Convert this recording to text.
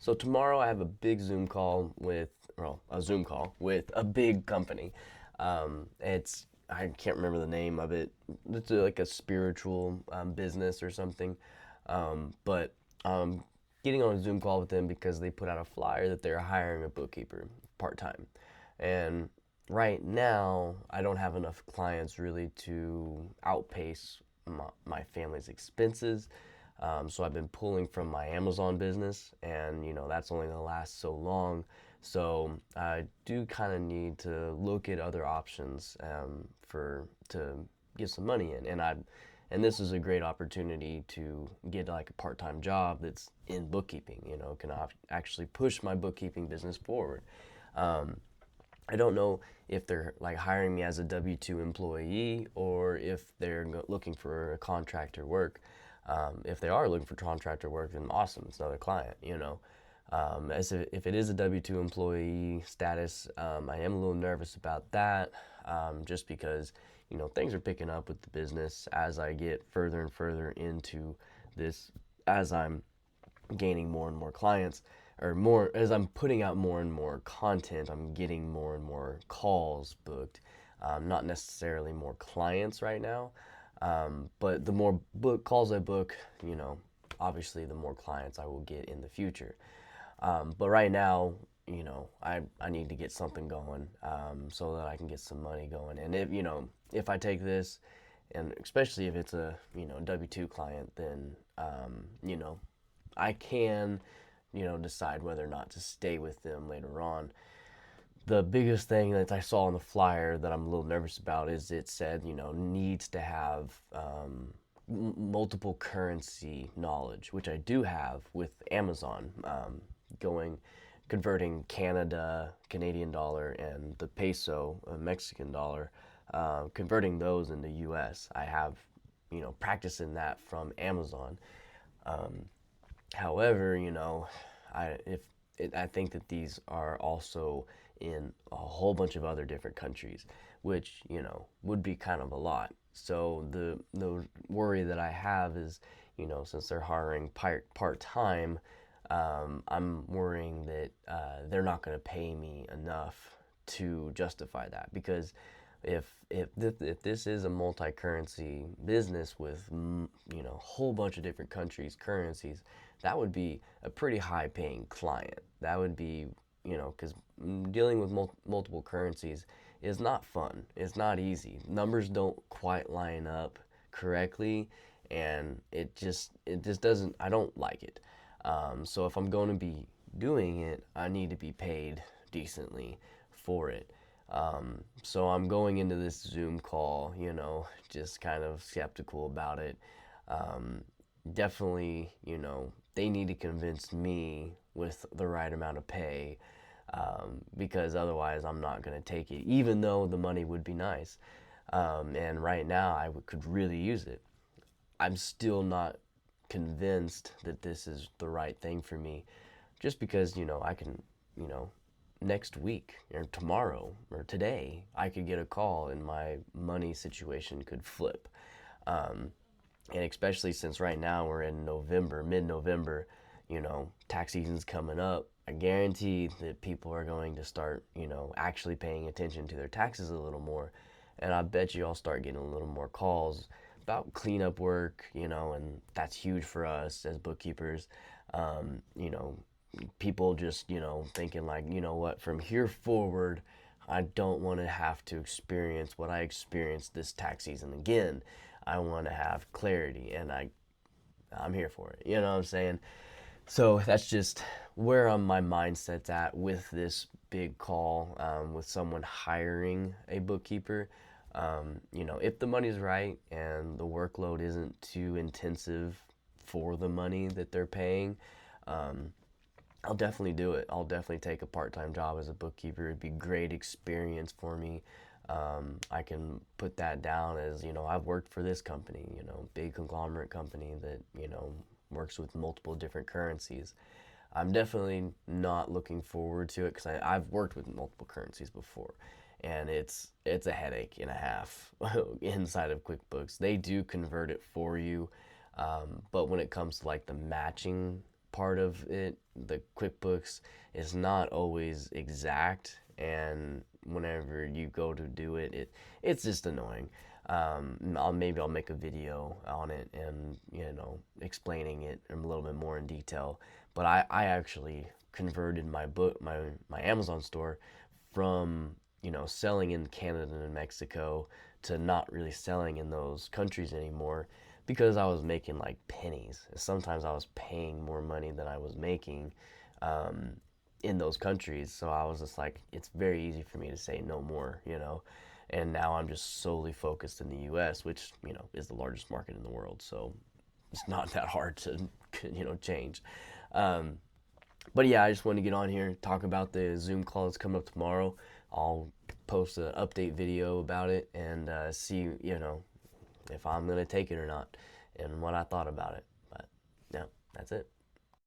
So tomorrow I have a big Zoom call with a big company. I can't remember the name of it. It's like a spiritual business or something. But getting on a Zoom call with them because they put out a flyer that they're hiring a bookkeeper part time. And right now, I don't have enough clients really to outpace my family's expenses. So I've been pulling from my Amazon business, and that's only going to last so long. So I do kind of need to look at other options for to get some money in, and this is a great opportunity to get like a part-time job that's in bookkeeping. Can actually push my bookkeeping business forward. I don't know if they're like hiring me as a W-2 employee or if they're looking for a contractor work. If they are looking for contractor work, then awesome, it's another client. If it is a W-2 employee status, I am a little nervous about that, just because things are picking up with the business as I get further and further into this, as I'm gaining more and more clients, or more as I'm putting out more and more content. I'm getting more and more calls booked, not necessarily more clients right now, but the more book calls I book, obviously the more clients I will get in the future. But right now, I need to get something going, so that I can get some money going. And if I take this, and especially if it's a W-2 client, then I can decide whether or not to stay with them later on. The biggest thing that I saw on the flyer that I'm a little nervous about is it said, needs to have multiple currency knowledge, which I do have with Amazon, going converting Canadian dollar, and the peso, Mexican dollar, converting those into US. I have, practice in that from Amazon. However, I think that these are also in a whole bunch of other different countries, which would be kind of a lot. So the worry that I have is, since they're hiring part time, I'm worrying that they're not going to pay me enough to justify that, because if this is a multi-currency business with a whole bunch of different countries' currencies, that would be a pretty high-paying client. That would be, because dealing with multiple currencies is not fun. It's not easy. Numbers don't quite line up correctly, and it just doesn't. I don't like it. So if I'm going to be doing it, I need to be paid decently for it. So I'm going into this Zoom call, just kind of skeptical about it. Um, Definitely, they need to convince me with the right amount of pay, because otherwise I'm not going to take it, even though the money would be nice. And right now could really use it. I'm still not convinced that this is the right thing for me, just because I can, you know next week or tomorrow or today I could get a call and my money situation could flip. um, and especially since right now we're in November, mid-November, tax season's coming up. I guarantee that people are going to start, actually paying attention to their taxes a little more, and I bet you I'll start getting a little more calls about cleanup work, and that's huge for us as bookkeepers. Um, you know, People just, thinking like, what, from here forward, I don't want to have to experience what I experienced this tax season again. I want to have clarity, and I'm here for it. You know what I'm saying? So that's just where my mindset's at with this big call, with someone hiring a bookkeeper. If the money's right and the workload isn't too intensive for the money that they're paying, um, I'll definitely do it. I'll definitely take a part-time job as a bookkeeper. It'd be great experience for me. I can put that down as, I've worked for this company, big conglomerate company that, works with multiple different currencies. I'm definitely not looking forward to it because I've worked with multiple currencies before, and it's a headache and a half inside of QuickBooks. They do convert it for you, but when it comes to like the matching part of it, the QuickBooks, is not always exact, and whenever you go to do it, it's just annoying. Maybe I'll make a video on it and explaining it a little bit more in detail. But I actually converted my Amazon store from selling in Canada and Mexico to not really selling in those countries anymore because I was making like pennies. Sometimes I was paying more money than I was making um, in those countries. So I was just like, it's very easy for me to say no more. And now I'm just solely focused in the U.S., which is the largest market in the world. So it's not that hard to change. Um, but yeah, I just wanted to get on here, talk about the Zoom call that's coming up tomorrow. I'll post an update video about it and see, if I'm gonna take it or not, and what I thought about it. But yeah, that's it.